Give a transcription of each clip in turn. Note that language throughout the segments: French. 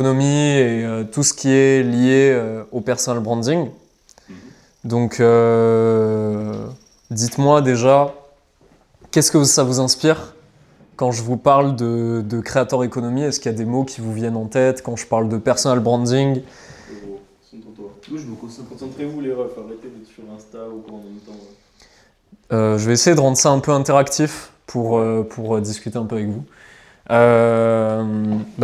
économie et tout ce qui est lié au personal branding. Donc, dites-moi déjà, qu'est-ce que ça vous inspire quand je vous parle de creator economy? Est-ce qu'il y a des mots qui vous viennent en tête quand je parle de personal branding? Gros, concentre-toi. Nous, je me concentrez-vous les refs, arrêtez d'être sur Insta ou quoi en même temps. Je vais essayer de rendre ça un peu interactif pour discuter un peu avec vous.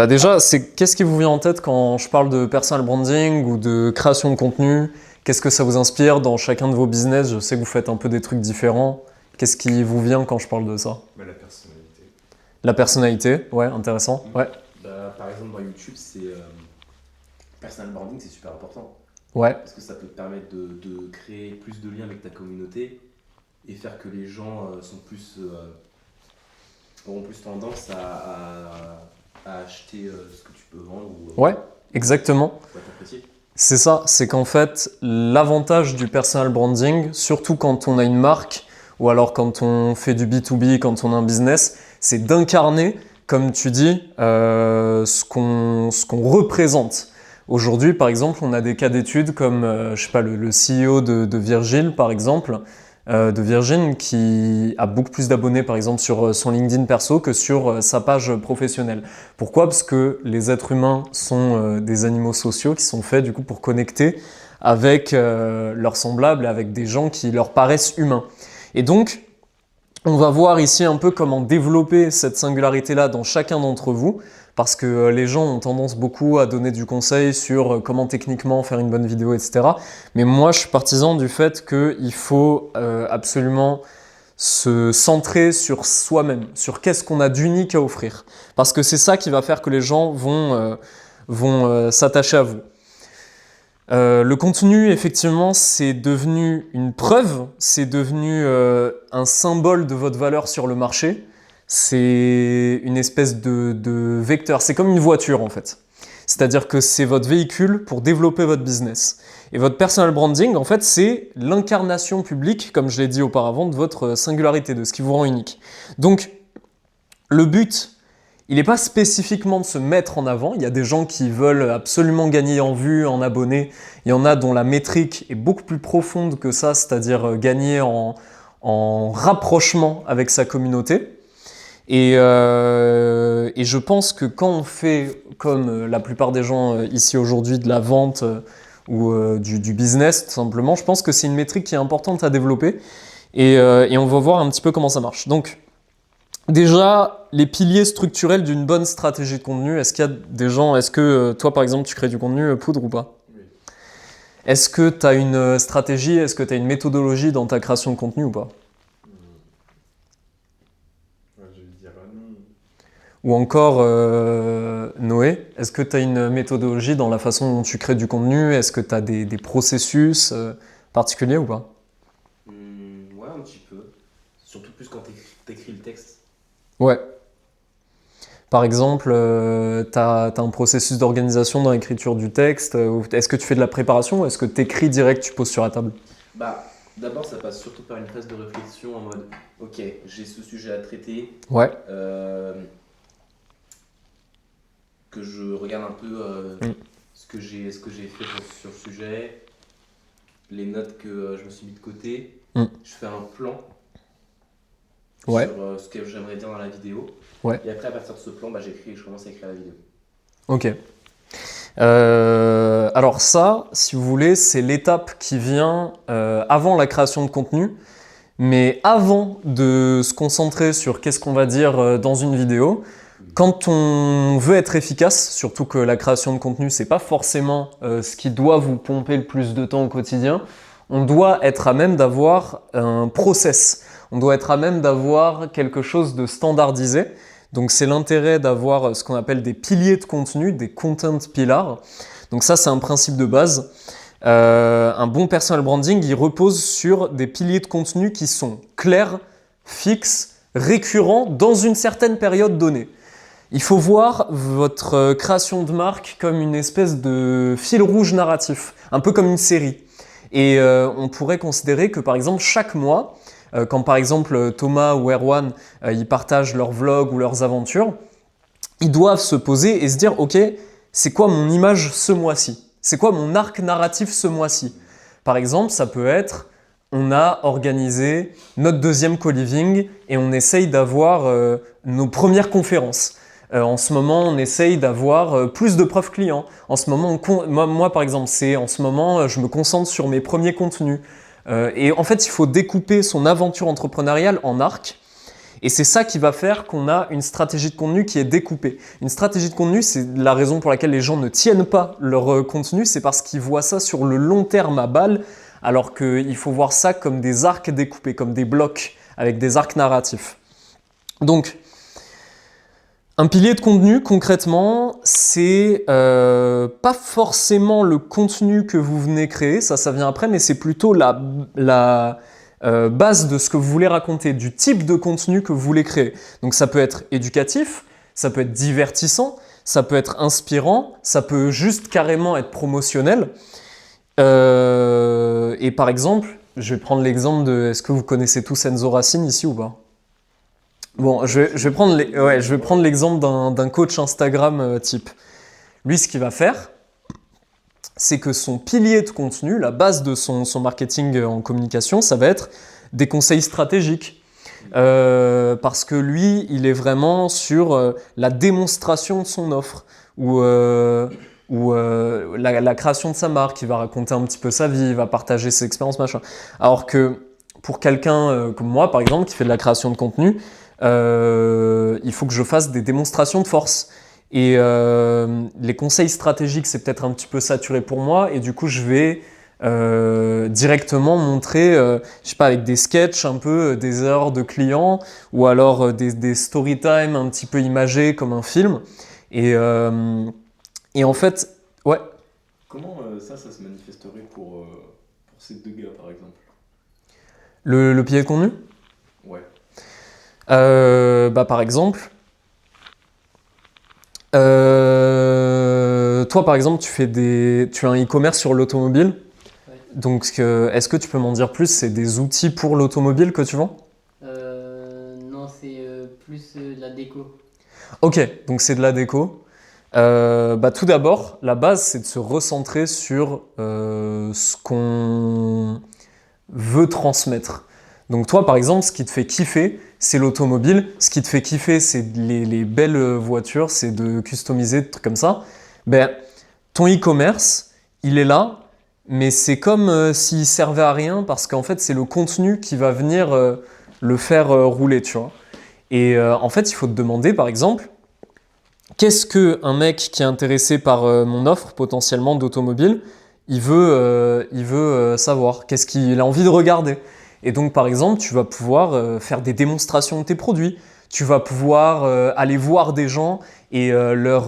Déjà, qu'est-ce qui vous vient en tête quand je parle de personal branding ou de création de contenu? Qu'est-ce que ça vous inspire dans chacun de vos business? Je sais que vous faites un peu des trucs différents. Qu'est-ce qui vous vient quand je parle de ça? La personnalité. La personnalité, ouais, intéressant. Ouais, Par exemple, dans YouTube, personal branding, c'est super important. ouais, Parce que ça peut te permettre de créer plus de liens avec ta communauté et faire que les gens auront plus tendance à acheter ce que tu peux vendre ou ouais, exactement. à t'apprécier. C'est ça, c'est qu'en fait, l'avantage du personal branding, surtout quand on a une marque ou alors quand on fait du B2B, quand on a un business, c'est d'incarner, comme tu dis, ce qu'on représente. Aujourd'hui, par exemple, on a des cas d'études comme, je sais pas, le CEO de Virgin, par exemple, de Virgin, qui a beaucoup plus d'abonnés, par exemple, sur son LinkedIn perso que sur sa page professionnelle. Pourquoi? Parce que les êtres humains sont des animaux sociaux qui sont faits, du coup, pour connecter avec leurs semblables et avec des gens qui leur paraissent humains. Et donc, on va voir ici un peu comment développer cette singularité-là dans chacun d'entre vous, parce que les gens ont tendance beaucoup à donner du conseil sur comment techniquement faire une bonne vidéo, etc. Mais moi, je suis partisan du fait qu'il faut absolument se centrer sur soi-même, sur qu'est-ce qu'on a d'unique à offrir. Parce que c'est ça qui va faire que les gens vont s'attacher à vous. Le contenu, effectivement, c'est devenu une preuve, c'est devenu un symbole de votre valeur sur le marché. C'est une espèce de vecteur, c'est comme une voiture en fait. C'est-à-dire que c'est votre véhicule pour développer votre business. Et votre personal branding, en fait, c'est l'incarnation publique, comme je l'ai dit auparavant, de votre singularité, de ce qui vous rend unique. Donc, le but, il n'est pas spécifiquement de se mettre en avant. Il y a des gens qui veulent absolument gagner en vues, en abonnés. Il y en a dont la métrique est beaucoup plus profonde que ça, c'est-à-dire gagner en rapprochement avec sa communauté. Et je pense que quand on fait, comme la plupart des gens ici aujourd'hui, de la vente ou du business, tout simplement, je pense que c'est une métrique qui est importante à développer. Et on va voir un petit peu comment ça marche. Donc, déjà, les piliers structurels d'une bonne stratégie de contenu, est-ce qu'il y a des gens, est-ce que toi par exemple tu crées du contenu Poudre ou pas? Oui. Est-ce que tu as une stratégie, est-ce que tu as une méthodologie dans ta création de contenu ou pas? Je vais dire non. Ou encore Noé, est-ce que tu as une méthodologie dans la façon dont tu crées du contenu? Est-ce que tu as des processus particuliers ou pas? Ouais, un petit peu. Surtout plus quand t'écris le texte. Ouais. Par exemple, tu as un processus d'organisation dans l'écriture du texte. Est-ce que tu fais de la préparation ou est-ce que tu écris direct, tu poses sur la table? D'abord, ça passe surtout par une phase de réflexion en mode ok, j'ai ce sujet à traiter, Ouais. que je regarde un peu ce que j'ai fait sur le sujet, les notes que je me suis mis de côté. Je fais un plan Ouais. sur ce que j'aimerais dire dans la vidéo. Ouais. Et après, à partir de ce plan, je commence à écrire la vidéo. Ok. Alors ça, si vous voulez, c'est l'étape qui vient avant la création de contenu. Mais avant de se concentrer sur qu'est-ce qu'on va dire dans une vidéo, quand on veut être efficace, surtout que la création de contenu, c'est pas forcément ce qui doit vous pomper le plus de temps au quotidien, on doit être à même d'avoir un process. On doit être à même d'avoir quelque chose de standardisé. Donc c'est l'intérêt d'avoir ce qu'on appelle des piliers de contenu, des content pillars. Donc ça, c'est un principe de base. Un bon personal branding, il repose sur des piliers de contenu qui sont clairs, fixes, récurrents dans une certaine période donnée. Il faut voir votre création de marque comme une espèce de fil rouge narratif, un peu comme une série. Et on pourrait considérer que par exemple chaque mois, quand par exemple Thomas ou Erwan ils partagent leurs vlogs ou leurs aventures, ils doivent se poser et se dire ok, c'est quoi mon image ce mois-ci? C'est quoi mon arc narratif ce mois-ci? Par exemple, ça peut être, on a organisé notre deuxième co-living et on essaye d'avoir nos premières conférences. En ce moment, on essaye d'avoir plus de preuves clients. En ce moment, moi, par exemple, en ce moment, je me concentre sur mes premiers contenus. Et en fait, il faut découper son aventure entrepreneuriale en arcs. Et c'est ça qui va faire qu'on a une stratégie de contenu qui est découpée. Une stratégie de contenu, c'est la raison pour laquelle les gens ne tiennent pas leur contenu, c'est parce qu'ils voient ça sur le long terme à balle, alors qu'il faut voir ça comme des arcs découpés, comme des blocs, avec des arcs narratifs. Donc, un pilier de contenu, concrètement, c'est pas forcément le contenu que vous venez créer, ça vient après, mais c'est plutôt la base de ce que vous voulez raconter, du type de contenu que vous voulez créer. Donc ça peut être éducatif, ça peut être divertissant, ça peut être inspirant, ça peut juste carrément être promotionnel. Et par exemple, je vais prendre l'exemple de... Est-ce que vous connaissez tous Enzo Racine ici ou pas? Bon, je vais prendre l'exemple d'un coach Instagram type. Lui, ce qu'il va faire, c'est que son pilier de contenu, la base de son marketing en communication, ça va être des conseils stratégiques. Parce que lui, il est vraiment sur la démonstration de son offre ou la création de sa marque. Il va raconter un petit peu sa vie, il va partager ses expériences, machin. Alors que pour quelqu'un comme moi, par exemple, qui fait de la création de contenu, il faut que je fasse des démonstrations de force. Et les conseils stratégiques, c'est peut-être un petit peu saturé pour moi. Et du coup, je vais directement montrer, je sais pas, avec des sketchs un peu, des heures de clients ou alors des story time un petit peu imagés comme un film. Et en fait, ouais. Comment ça se manifesterait pour ces deux gars, par exemple? Le pilier de contenu? Ouais. Par exemple, toi par exemple, tu as un e-commerce sur l'automobile. Ouais. Donc, est-ce que tu peux m'en dire plus? C'est des outils pour l'automobile que tu vends? Non, c'est plus de la déco. Ok, donc c'est de la déco. Tout d'abord, la base, c'est de se recentrer sur ce qu'on veut transmettre. Donc toi, par exemple, ce qui te fait kiffer, c'est l'automobile. Ce qui te fait kiffer, c'est les belles voitures, c'est de customiser, des trucs comme ça. Ton e-commerce, il est là, mais c'est comme s'il servait à rien parce qu'en fait, c'est le contenu qui va venir le faire rouler, tu vois. Et en fait, il faut te demander, par exemple, qu'est-ce qu'un mec qui est intéressé par mon offre potentiellement d'automobile, il veut savoir, qu'est-ce qu'il a envie de regarder. Et donc, par exemple, tu vas pouvoir faire des démonstrations de tes produits. Tu vas pouvoir aller voir des gens et leur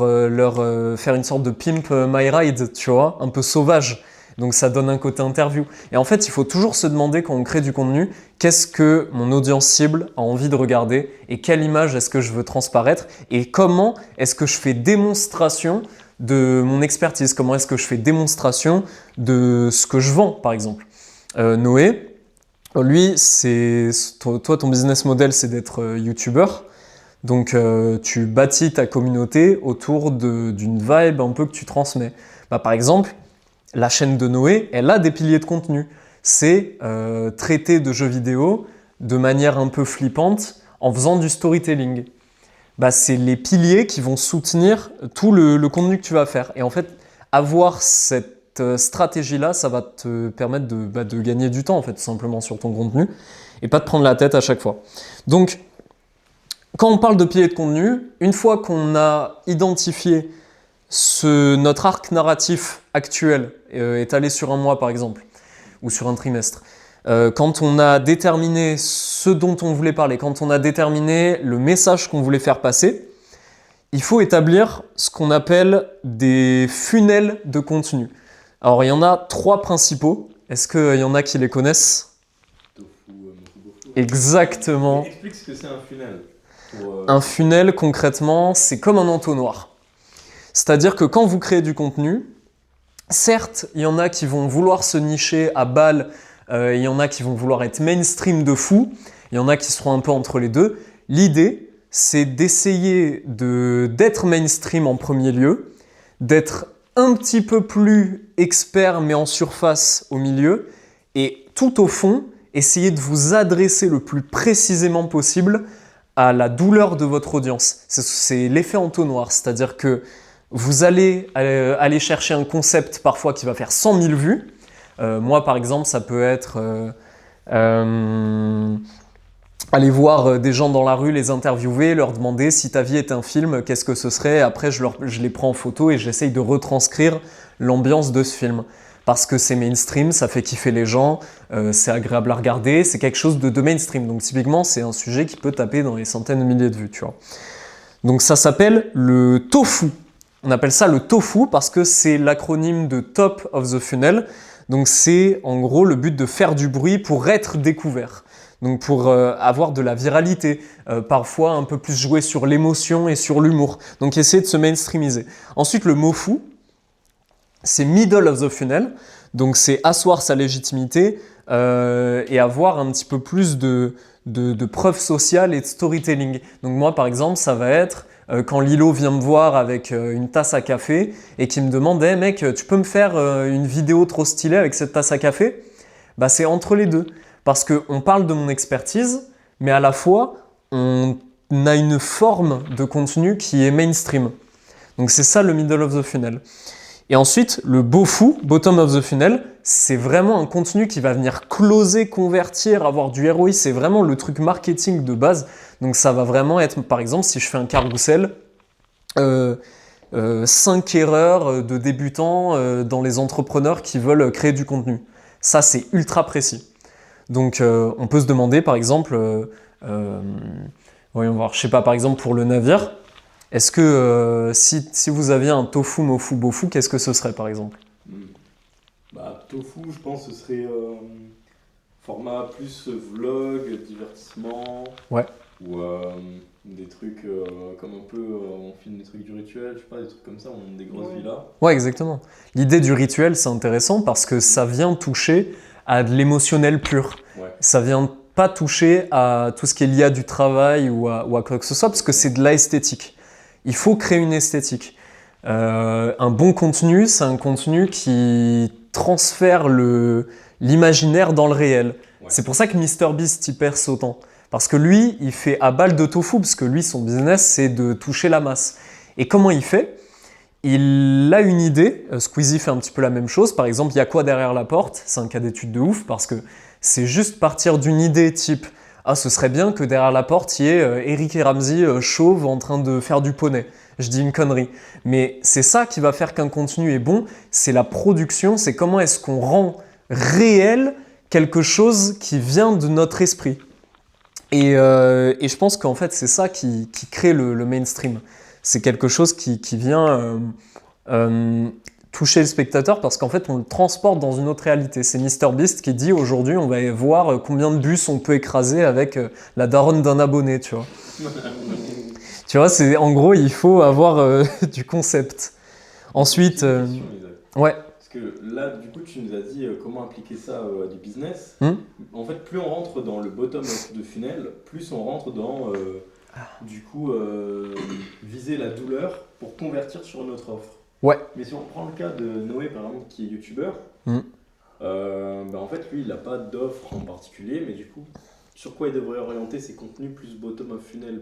faire une sorte de pimp my ride, tu vois, un peu sauvage. Donc, ça donne un côté interview. Et en fait, il faut toujours se demander quand on crée du contenu, qu'est-ce que mon audience cible a envie de regarder et quelle image est-ce que je veux transparaître et comment est-ce que je fais démonstration de mon expertise, comment est-ce que je fais démonstration de ce que je vends, par exemple. Noé, lui, toi, ton business model, c'est d'être youtubeur. Donc, tu bâtis ta communauté autour d'une vibe un peu que tu transmets. Par exemple, la chaîne de Noé, elle a des piliers de contenu. C'est traiter de jeux vidéo de manière un peu flippante en faisant du storytelling. C'est les piliers qui vont soutenir tout le contenu que tu vas faire. Et en fait, avoir cette stratégie-là, ça va te permettre de gagner du temps, en fait, tout simplement sur ton contenu et pas te prendre la tête à chaque fois. Donc, quand on parle de piliers de contenu, une fois qu'on a identifié notre arc narratif actuel, étalé sur un mois par exemple, ou sur un trimestre, quand on a déterminé ce dont on voulait parler, quand on a déterminé le message qu'on voulait faire passer, il faut établir ce qu'on appelle des funnels de contenu. Alors, il y en a 3 principaux. Est-ce qu'il y en a qui les connaissent? Tofu, mofu, bofu. Exactement. Mais explique ce que c'est un funnel. Un funnel, concrètement, c'est comme un entonnoir. C'est-à-dire que quand vous créez du contenu, certes, il y en a qui vont vouloir se nicher à balle, il y en a qui vont vouloir être mainstream de fou, il y en a qui seront un peu entre les deux. L'idée, c'est d'essayer d'être mainstream en premier lieu, d'être un petit peu plus expert mais en surface au milieu, et tout au fond, essayez de vous adresser le plus précisément possible à la douleur de votre audience. C'est l'effet entonnoir, c'est-à-dire que vous allez aller chercher un concept parfois qui va faire 100 000 vues. Moi, par exemple, ça peut être aller voir des gens dans la rue, les interviewer, leur demander si ta vie est un film, qu'est-ce que ce serait. Après, je les prends en photo et j'essaye de retranscrire l'ambiance de ce film. Parce que c'est mainstream, ça fait kiffer les gens, c'est agréable à regarder, c'est quelque chose de mainstream. Donc typiquement, c'est un sujet qui peut taper dans les centaines de milliers de vues, tu vois. Donc ça s'appelle le tofu. On appelle ça le tofu parce que c'est l'acronyme de Top of the Funnel. Donc c'est en gros le but de faire du bruit pour être découvert. Donc pour avoir de la viralité, parfois un peu plus jouer sur l'émotion et sur l'humour. Donc essayer de se mainstreamiser. Ensuite le mofu, c'est middle of the funnel, donc c'est asseoir sa légitimité et avoir un petit peu plus de preuves sociales et de storytelling. Donc moi par exemple, ça va être quand Lilo vient me voir avec une tasse à café et qui me demande hey, « mec, tu peux me faire une vidéo trop stylée avec cette tasse à café ?» Bah, c'est entre les deux, parce qu'on parle de mon expertise, mais à la fois, on a une forme de contenu qui est mainstream. Donc c'est ça le middle of the funnel. Et ensuite, le bofu, bottom of the funnel, c'est vraiment un contenu qui va venir closer, convertir, avoir du ROI. C'est vraiment le truc marketing de base. Donc ça va vraiment être, par exemple, si je fais un carrousel, 5 erreurs de débutants dans les entrepreneurs qui veulent créer du contenu. Ça, c'est ultra précis. Donc on peut se demander, par exemple, voyons voir, je sais pas, par exemple pour le navire, est-ce que si vous aviez un tofu, mofu, bofu, qu'est-ce que ce serait par exemple? Bah, tofu, je pense que ce serait format plus vlog, divertissement. Ouais. Ou des trucs comme un peu, on filme des trucs du rituel, je sais pas, des trucs comme ça, on a des grosses villas. Ouais, exactement. L'idée du rituel, c'est intéressant parce que ça vient toucher à de l'émotionnel pur. Ouais. Ça vient pas toucher à tout ce qui est lié à du travail ou à quoi que ce soit parce que c'est de l'esthétique. Il faut créer une esthétique. Un bon contenu, c'est un contenu qui transfère l'imaginaire dans le réel. Ouais. C'est pour ça que MrBeast y perce autant. Parce que lui, il fait à balle de tofu, parce que lui, son business, c'est de toucher la masse. Et comment il fait? Il a une idée, Squeezie fait un petit peu la même chose. Par exemple, il y a quoi derrière la porte? C'est un cas d'étude de ouf, parce que c'est juste partir d'une idée type « Ah, ce serait bien que derrière la porte, il y ait Eric et Ramsey chauve en train de faire du poney. » Je dis une connerie. Mais c'est ça qui va faire qu'un contenu est bon, c'est la production, c'est comment est-ce qu'on rend réel quelque chose qui vient de notre esprit. Et je pense qu'en fait, c'est ça qui crée le mainstream. C'est quelque chose qui vient toucher le spectateur parce qu'en fait, on le transporte dans une autre réalité. C'est MrBeast qui dit aujourd'hui, on va voir combien de bus on peut écraser avec la daronne d'un abonné, tu vois. Tu vois, en gros, il faut avoir du concept. Ensuite, ouais. Parce que là, du coup, tu nous as dit comment appliquer ça à du business. En fait, plus on rentre dans le bottom of the funnel, plus on rentre dans, du coup, viser la douleur pour convertir sur une autre offre. Ouais. Mais si on prend le cas de Noé, par exemple, qui est youtubeur, en fait, lui, il n'a pas d'offre en particulier, mais du coup, sur quoi il devrait orienter ses contenus plus bottom of funnel,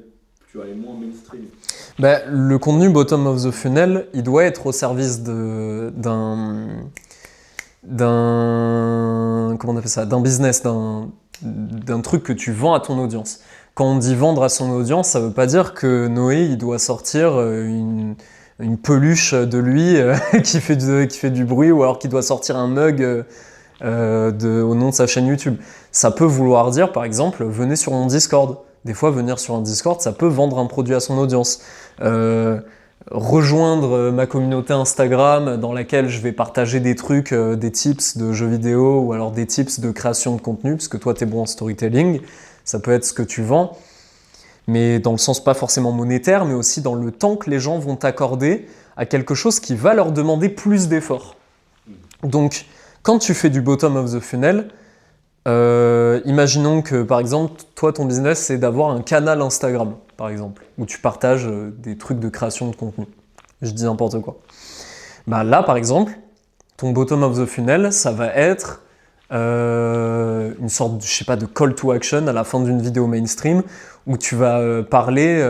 tu vois, et moins mainstream? Le contenu bottom of the funnel, il doit être au service d'un comment on appelle ça, d'un business, d'un truc que tu vends à ton audience. Quand on dit vendre à son audience, ça veut pas dire que Noé il doit sortir une peluche de lui qui fait du bruit ou alors qu'il doit sortir un mug au nom de sa chaîne YouTube. Ça peut vouloir dire par exemple venez sur mon Discord. Des fois, venir sur un Discord, ça peut vendre un produit à son audience. Rejoindre ma communauté Instagram dans laquelle je vais partager des trucs, des tips de jeux vidéo ou alors des tips de création de contenu, parce que toi, tu es bon en storytelling. Ça peut être ce que tu vends, mais dans le sens pas forcément monétaire, mais aussi dans le temps que les gens vont t'accorder à quelque chose qui va leur demander plus d'efforts. Donc, quand tu fais du bottom of the funnel, imaginons que par exemple, toi ton business c'est d'avoir un canal Instagram par exemple, où tu partages des trucs de création de contenu. Je dis n'importe quoi. Bah là, par exemple, ton bottom of the funnel, ça va être une sorte, je sais pas, de call to action à la fin d'une vidéo mainstream où tu vas parler,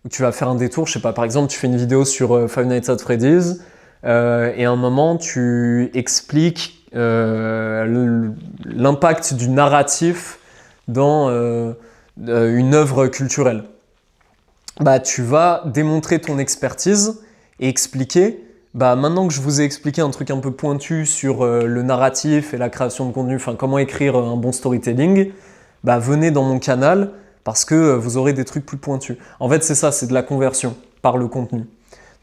où tu vas faire un détour, je sais pas, par exemple, tu fais une vidéo sur Five Nights at Freddy's et à un moment, tu expliques l'impact du narratif dans une œuvre culturelle. Bah, tu vas démontrer ton expertise et expliquer, bah, maintenant que je vous ai expliqué un truc un peu pointu sur le narratif et la création de contenu, enfin comment écrire un bon storytelling, bah, venez dans mon canal parce que vous aurez des trucs plus pointus. En fait, c'est ça, c'est de la conversion par le contenu.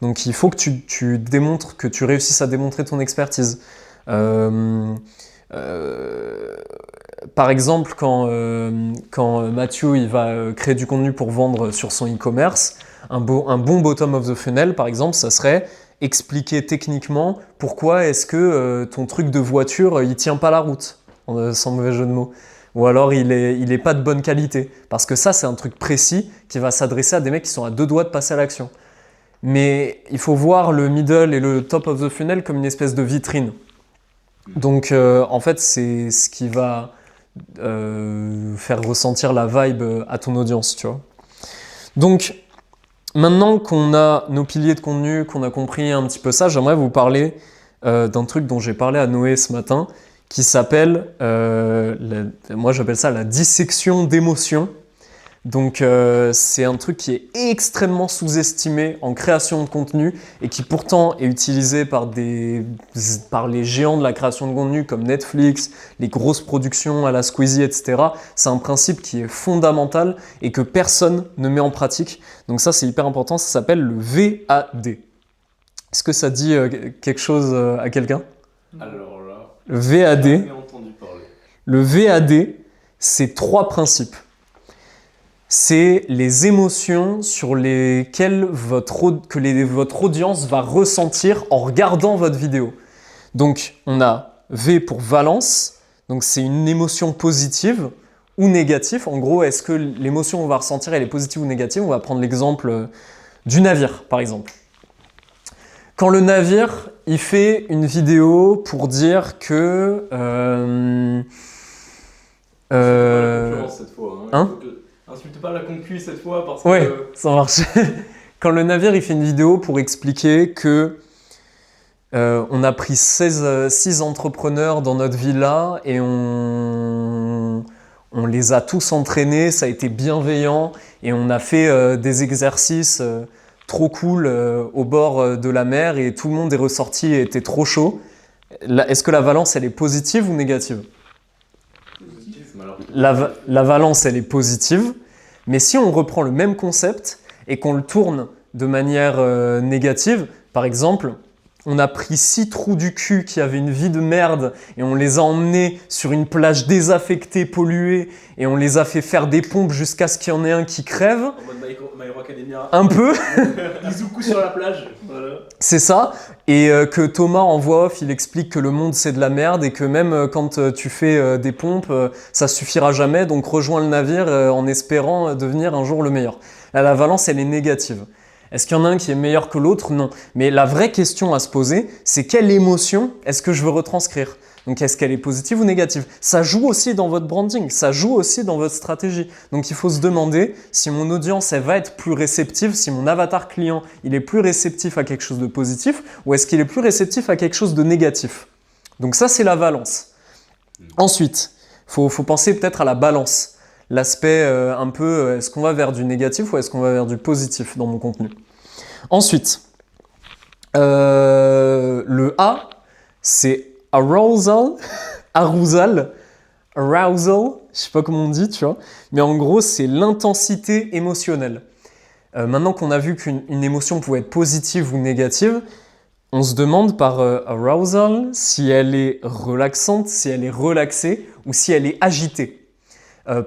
Donc il faut que tu démontres, que tu réussisses à démontrer ton expertise. Par exemple, quand Mathieu il va créer du contenu pour vendre sur son e-commerce, un bon bottom of the funnel, par exemple, ça serait expliquer techniquement pourquoi est-ce que ton truc de voiture il tient pas la route, sans mauvais jeu de mots, ou alors il est pas de bonne qualité, parce que ça c'est un truc précis qui va s'adresser à des mecs qui sont à 2 doigts de passer à l'action. Mais il faut voir le middle et le top of the funnel comme une espèce de vitrine. Donc en fait c'est ce qui va faire ressentir la vibe à ton audience, tu vois. Donc maintenant qu'on a nos piliers de contenu, qu'on a compris un petit peu ça, j'aimerais vous parler d'un truc dont j'ai parlé à Noé ce matin, qui s'appelle, moi j'appelle ça la dissection d'émotions. Donc c'est un truc qui est extrêmement sous-estimé en création de contenu et qui pourtant est utilisé par les géants de la création de contenu comme Netflix, les grosses productions à la Squeezie, etc. C'est un principe qui est fondamental et que personne ne met en pratique. Donc ça c'est hyper important, ça s'appelle le VAD. Est-ce que ça dit quelque chose à quelqu'un ? Alors là, Le VAD, j'ai jamais entendu parler. le VAD, c'est 3 principes. C'est les émotions sur lesquelles votre audience va ressentir en regardant votre vidéo. Donc, on a V pour valence, donc c'est une émotion positive ou négative. En gros, est-ce que l'émotion qu'on va ressentir, elle est positive ou négative ? On va prendre l'exemple du navire, par exemple. Quand le navire, il fait une vidéo pour dire que... C'est pas la concurrence cette fois. Hein ? Insulte pas la concu cette fois parce Ouais, que... ça marche. Quand le navire il fait une vidéo pour expliquer que on a pris 6 entrepreneurs dans notre villa et on les a tous entraînés, ça a été bienveillant et on a fait des exercices trop cool au bord de la mer et tout le monde est ressorti et était trop chaud. Est-ce que la valence elle est positive ou négative ? La valence elle est positive, mais si on reprend le même concept et qu'on le tourne de manière négative, par exemple, on a pris 6 trous du cul qui avaient une vie de merde et on les a emmenés sur une plage désaffectée, polluée, et on les a fait faire des pompes jusqu'à ce qu'il y en ait un qui crève. En mode My Hero Academia. Un peu. Izuku sur la plage. Voilà. C'est ça, et que Thomas en voix off, il explique que le monde c'est de la merde et que même quand tu fais des pompes, ça suffira jamais, donc rejoins le navire en espérant devenir un jour le meilleur. Là, la valence, elle est négative. Est-ce qu'il y en a un qui est meilleur que l'autre ? Non. Mais la vraie question à se poser, c'est quelle émotion est-ce que je veux retranscrire ? Donc est-ce qu'elle est positive ou négative ? Ça joue aussi dans votre branding, ça joue aussi dans votre stratégie. Donc il faut se demander si mon audience elle va être plus réceptive, si mon avatar client il est plus réceptif à quelque chose de positif ou est-ce qu'il est plus réceptif à quelque chose de négatif ? Donc ça c'est la valence. Ensuite, faut penser peut-être à la balance. L'aspect un peu, est-ce qu'on va vers du négatif ou est-ce qu'on va vers du positif dans mon contenu ? Ensuite, le A, c'est arousal, je sais pas comment on dit, tu vois, mais en gros, c'est l'intensité émotionnelle. Maintenant qu'on a vu qu'une émotion pouvait être positive ou négative, on se demande par arousal si elle est relaxante, si elle est relaxée ou si elle est agitée.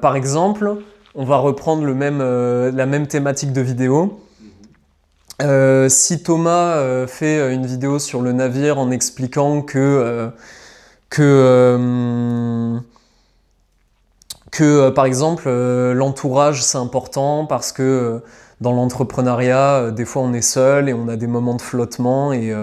Par exemple, on va reprendre la même thématique de vidéo. Si Thomas fait une vidéo sur le navire en expliquant que par exemple l'entourage c'est important parce que dans l'entrepreneuriat des fois on est seul et on a des moments de flottement et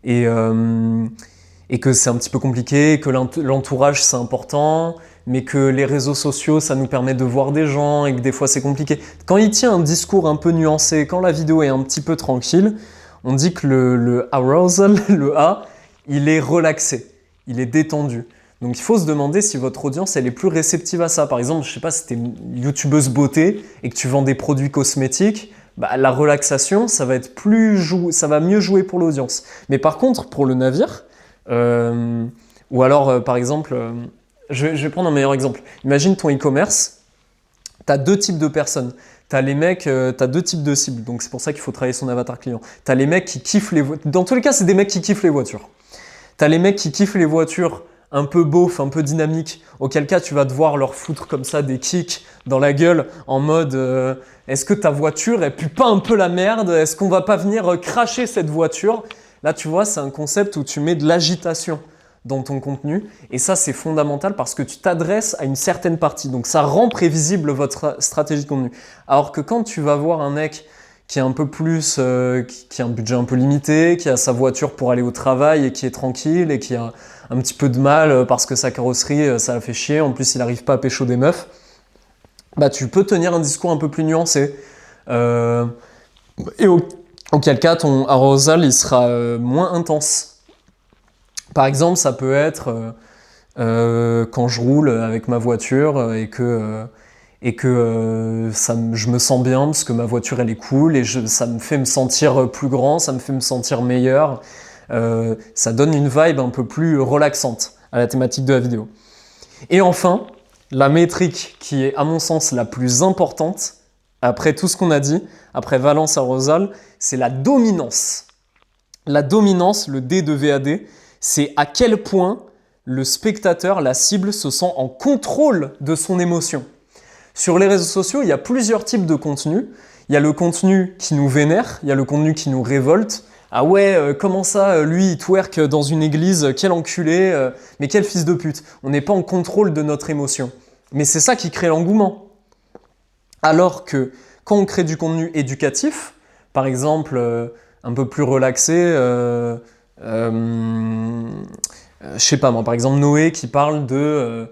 et que c'est un petit peu compliqué, que l'entourage c'est important, mais que les réseaux sociaux ça nous permet de voir des gens et que des fois c'est compliqué. Quand il tient un discours un peu nuancé, quand la vidéo est un petit peu tranquille, on dit que le arousal, le A, il est relaxé, il est détendu. Donc il faut se demander si votre audience elle est plus réceptive à ça. Par exemple, je sais pas si t'es une youtubeuse beauté et que tu vends des produits cosmétiques, bah, la relaxation ça va mieux jouer pour l'audience. Mais par contre pour le navire, ou alors par exemple, je vais prendre un meilleur exemple. Imagine ton e-commerce, tu as 2 types de personnes. T'as as 2 types de cibles, donc c'est pour ça qu'il faut travailler son avatar client. T'as les mecs qui kiffent les voitures. Dans tous les cas, c'est des mecs qui kiffent les voitures. T'as les mecs qui kiffent les voitures un peu beauf, un peu dynamiques, auquel cas tu vas devoir leur foutre comme ça des kicks dans la gueule en mode est-ce que ta voiture elle pue pas un peu la merde? Est-ce qu'on va pas venir cracher cette voiture? Là, tu vois, c'est un concept où tu mets de l'agitation dans ton contenu et ça, c'est fondamental parce que tu t'adresses à une certaine partie. Donc, ça rend prévisible votre stratégie de contenu. Alors que quand tu vas voir un mec qui est un peu plus, qui a un budget un peu limité, qui a sa voiture pour aller au travail et qui est tranquille et qui a un petit peu de mal parce que sa carrosserie, ça la fait chier. En plus, il n'arrive pas à pécho des meufs. Bah, tu peux tenir un discours un peu plus nuancé. Et auquel cas, ton arousal, il sera moins intense. Par exemple, ça peut être quand je roule avec ma voiture et que je me sens bien parce que ma voiture, elle est cool et ça me fait me sentir plus grand, ça me fait me sentir meilleur. Ça donne une vibe un peu plus relaxante à la thématique de la vidéo. Et enfin, la métrique qui est, à mon sens, la plus importante, après tout ce qu'on a dit, après Valence arousal, c'est la dominance. La dominance, le D de VAD, c'est à quel point le spectateur, la cible, se sent en contrôle de son émotion. Sur les réseaux sociaux, il y a plusieurs types de contenus. Il y a le contenu qui nous vénère, il y a le contenu qui nous révolte. Ah ouais, comment ça, lui, il twerk dans une église, quel enculé, mais quel fils de pute. On n'est pas en contrôle de notre émotion. Mais c'est ça qui crée l'engouement. Alors que quand on crée du contenu éducatif, par exemple, un peu plus relaxé, je sais pas moi, par exemple Noé qui parle de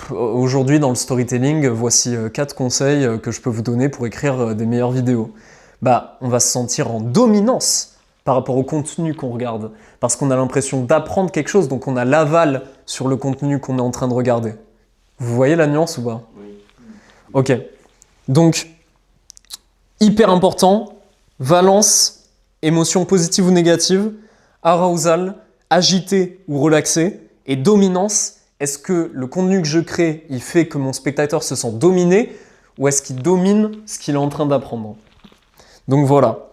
aujourd'hui dans le storytelling, voici 4 conseils que je peux vous donner pour écrire des meilleures vidéos. Bah, on va se sentir en dominance par rapport au contenu qu'on regarde, parce qu'on a l'impression d'apprendre quelque chose, donc on a l'aval sur le contenu qu'on est en train de regarder. Vous voyez la nuance ou pas? Oui. Ok. Donc, hyper important, valence, émotion positive ou négative, arousal, agité ou relaxé, et dominance. Est-ce que le contenu que je crée, il fait que mon spectateur se sent dominé, ou est-ce qu'il domine ce qu'il est en train d'apprendre? Donc voilà.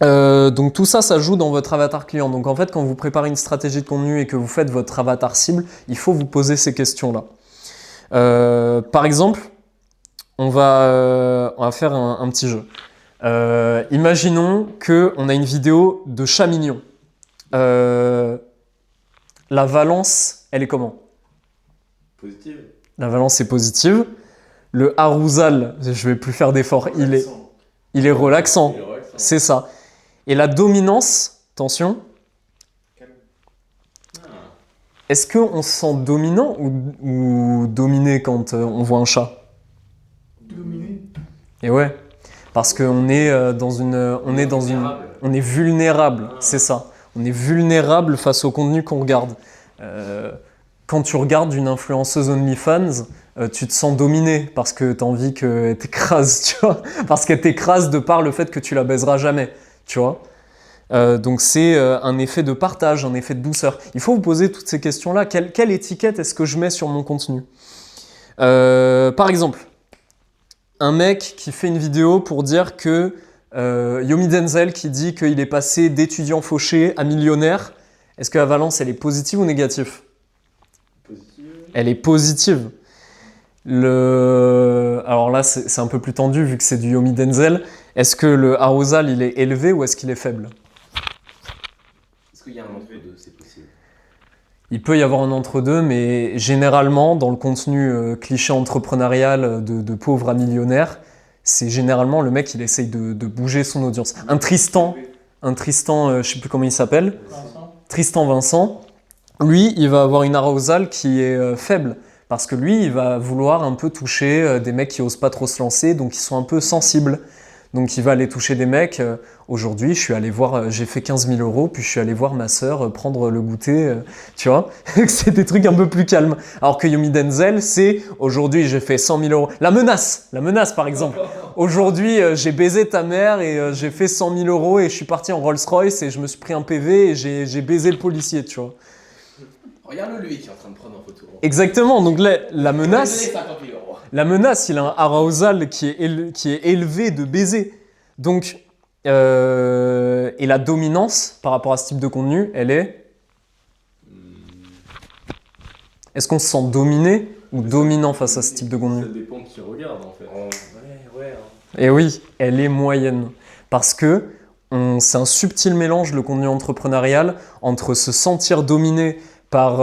Donc tout ça, ça joue dans votre avatar client. Donc en fait, quand vous préparez une stratégie de contenu et que vous faites votre avatar cible, il faut vous poser ces questions-là. Par exemple, on va faire un petit jeu. Imaginons qu'on a une vidéo de chat mignon. La valence, elle est comment? Positive. La valence est positive. Le arousal, je vais plus faire d'effort, il est relaxant. C'est ça. Et la dominance, attention. Est-ce qu'on se sent dominant ou dominé quand on voit un chat? Dominé. Et ouais, parce qu'on est on est vulnérable, c'est ça. On est vulnérable face au contenu qu'on regarde. Quand tu regardes une influenceuse OnlyFans, tu te sens dominé parce que tu as envie qu'elle t'écrase, tu vois, parce qu'elle t'écrase de par le fait que tu la baiseras jamais, tu vois. Donc c'est un effet de partage, un effet de douceur. Il faut vous poser toutes ces questions-là. Quelle étiquette est-ce que je mets sur mon contenu? Par exemple, un mec qui fait une vidéo pour dire que Yomi Denzel qui dit qu'il est passé d'étudiant fauché à millionnaire, est-ce que la valence, elle est positive ou négative? Positive. Elle est positive. Alors là, c'est un peu plus tendu vu que c'est du Yomi Denzel. Est-ce que le arousal, il est élevé ou est-ce qu'il est faible? Est-ce qu'il y a un entre-deux, c'est possible? Il peut y avoir un entre-deux, mais généralement, dans le contenu cliché entrepreneurial de pauvre à millionnaire, c'est généralement le mec, il essaye de bouger son audience. Un Tristan, un Tristan, je sais plus comment il s'appelle, Vincent. Tristan Vincent, lui, il va avoir une arousal qui est faible. Parce que lui, il va vouloir un peu toucher des mecs qui osent pas trop se lancer, donc ils sont un peu sensibles. Donc il va aller toucher des mecs. Aujourd'hui, je suis allé voir, j'ai fait 15 000 €, puis je suis allé voir ma sœur prendre le goûter, tu vois. C'est des trucs un peu plus calmes. Alors que Yomi Denzel, c'est aujourd'hui j'ai fait 100 000 €. La menace par exemple. Aujourd'hui, j'ai baisé ta mère et j'ai fait 100 000 € et je suis parti en Rolls-Royce et je me suis pris un PV et j'ai baisé le policier, tu vois. Regarde-le lui qui est en train de prendre en photo. Exactement, donc la menace... Désolé, 50 000 €. La menace, il a un arousal qui est élevé de baiser. Donc, et la dominance par rapport à ce type de contenu, elle est... Est-ce qu'on se sent dominé ou dominant face à ce type de contenu? Ça dépend qui regarde en fait. Ouais. Et oui, elle est moyenne. Parce que c'est un subtil mélange, le contenu entrepreneurial, entre se sentir dominé par...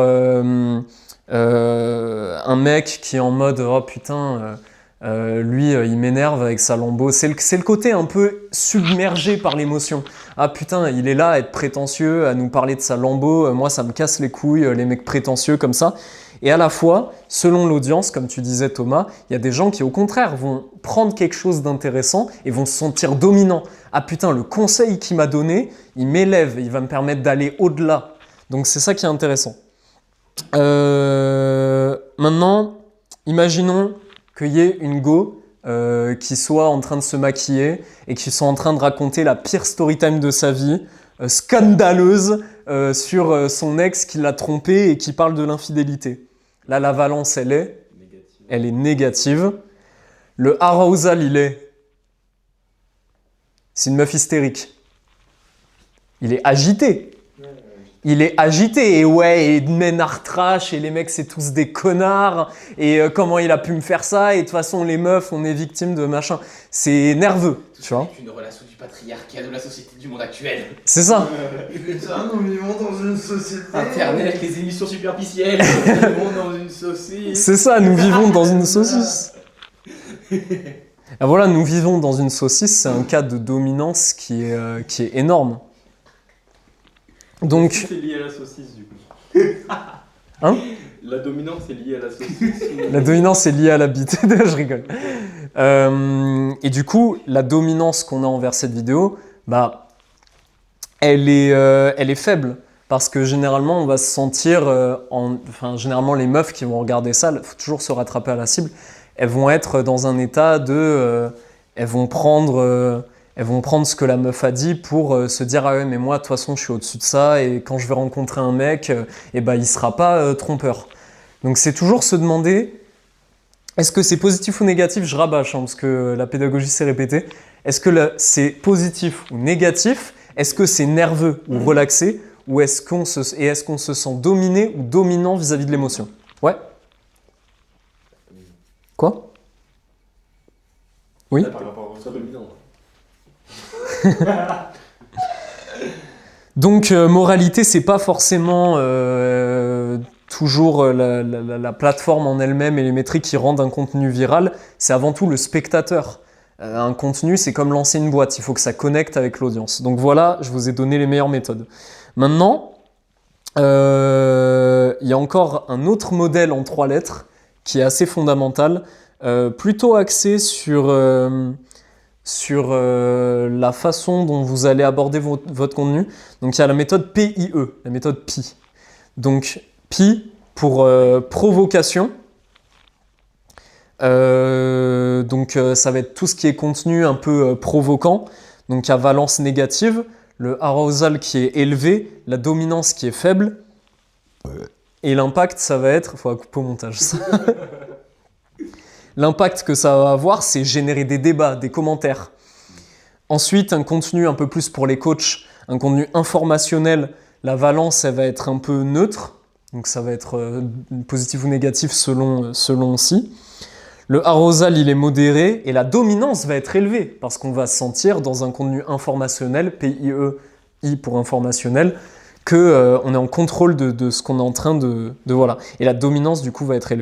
un mec qui est en mode oh putain lui il m'énerve avec sa Lambo, c'est le côté un peu submergé par l'émotion. Ah putain, il est là à être prétentieux, à nous parler de sa Lambo, moi ça me casse les couilles les mecs prétentieux comme ça. Et à la fois, selon l'audience, comme tu disais Thomas, il y a des gens qui au contraire vont prendre quelque chose d'intéressant et vont se sentir dominants. Ah putain, le conseil qu'il m'a donné, il m'élève, il va me permettre d'aller au-delà. Donc c'est ça qui est intéressant. Maintenant, imaginons qu'il y ait une go qui soit en train de se maquiller et qui soit en train de raconter la pire story time de sa vie, scandaleuse, sur son ex qui l'a trompé et qui parle de l'infidélité. Là, la valence, elle est négative. Le arousal, c'est une meuf hystérique. Il est agité. Il est agité et ouais, et ménard trash et les mecs c'est tous des connards et comment il a pu me faire ça et de toute façon les meufs on est victimes de machin. C'est nerveux, tu vois. C'est une relation du patriarcat de la société du monde actuel. C'est ça. Putain, nous vivons dans une société. Internet, les émissions superficielles. Nous vivons dans une saucisse. C'est ça, nous vivons dans une saucisse. Ah, voilà, nous vivons dans une saucisse, c'est un cas de dominance qui est énorme. Donc, C'est lié à la saucisse du coup. hein? La dominance est liée à la saucisse. La dominance est liée à la bite. Je rigole. Et du coup, la dominance qu'on a envers cette vidéo, bah, elle est faible. Parce que généralement, on va se sentir... généralement, les meufs qui vont regarder ça, il faut toujours se rattraper à la cible, elles vont être dans un état de... elles vont prendre ce que la meuf a dit pour se dire « Ah ouais, mais moi, de toute façon, je suis au-dessus de ça et quand je vais rencontrer un mec, il ne sera pas trompeur. » Donc, c'est toujours se demander est-ce que c'est positif ou négatif? Je rabâche, parce que la pédagogie s'est répétée. Est-ce que c'est positif ou négatif? Est-ce que c'est nerveux ou relaxé? Ou est-ce qu'on se sent dominé ou dominant vis-à-vis de l'émotion? Ouais? Quoi? Oui? Par rapport au dominant. Donc, moralité, c'est pas forcément toujours la plateforme en elle-même et les métriques qui rendent un contenu viral, c'est avant tout le spectateur. Un contenu, c'est comme lancer une boîte, il faut que ça connecte avec l'audience. Donc voilà, je vous ai donné les meilleures méthodes. Maintenant, il y a encore un autre modèle en 3 lettres qui est assez fondamental, plutôt axé sur la façon dont vous allez aborder votre contenu. Donc il y a la méthode PIE, la méthode PI. Donc PI pour provocation. Donc ça va être tout ce qui est contenu un peu provoquant. Donc il y a valence négative, le arousal qui est élevé, la dominance qui est faible. Et l'impact, ça va être... Il faut couper au montage ça. L'impact que ça va avoir, c'est générer des débats, des commentaires. Ensuite, un contenu un peu plus pour les coachs, un contenu informationnel. La valence, elle va être un peu neutre. Donc ça va être positif ou négatif selon aussi. Le arousal, il est modéré et la dominance va être élevée parce qu'on va se sentir dans un contenu informationnel, PIE, I pour informationnel, qu'on est en contrôle de ce qu'on est en train de voilà. Et la dominance, du coup, va être élevée.